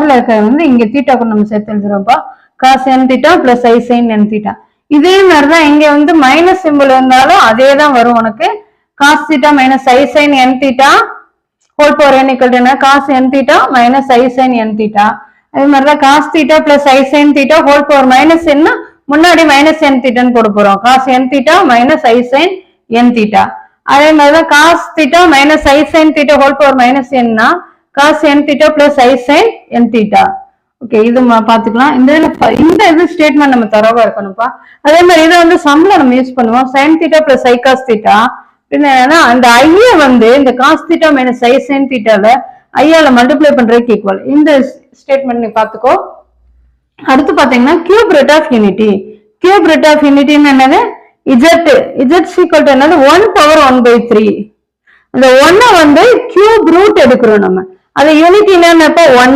மேல இருக்கிற வந்து இங்க தீட்டா கூட நம்ம சேர்த்து எழுதுறோம்ப்பா. Cos n theta plus i sine n theta. இதே மாதிரிதான் இங்க வந்து மைனஸ் சிம்பிள் இருந்தாலும் அதே தான் வரும் உனக்கு. Cos theta minus i sine n theta whole power n equal to என்ன, cos n theta minus i sine n theta. அதே மாதிரிதான் cos theta plus i sine theta whole power minus என்ன, முன்னாடி மைனஸ் n தீட்டான்னு போட போறோம். Cos n theta minus i sine n theta. அதே மாதிரிதான் cos theta minus i sine theta whole power minus என்ன, cos n theta plus i sine n theta. Okay, இது பாத்துக்கலாம். இந்த இது ஸ்டேட்மெண்ட் நம்ம தரவா இருக்கணும்ப்பா. அதே மாதிரி இதை வந்து சம்ல நம்ம யூஸ் பண்ணுவோம். Sine theta plus i cos theta. என்னன்னா அந்த ஐய வந்து இந்த cos theta minus i sine தீட்டால ஐயால மல்டிப்ளை பண்றதுக்கு ஈக்குவல். இந்த ஸ்டேட்மெண்ட் நீ பாத்துக்கோ. அடுத்து பாத்தீங்கன்னா cube root of unity. Cube root of யூனிட்டின்னு என்னது, இஜெட் ஈக்குவல் டு என்னது 1 பவர் 1/3. அந்த 1 வந்து கியூப் ரூட் எடுக்கிறோம் நம்ம. அது யூனிட்டி என்னப்ப 1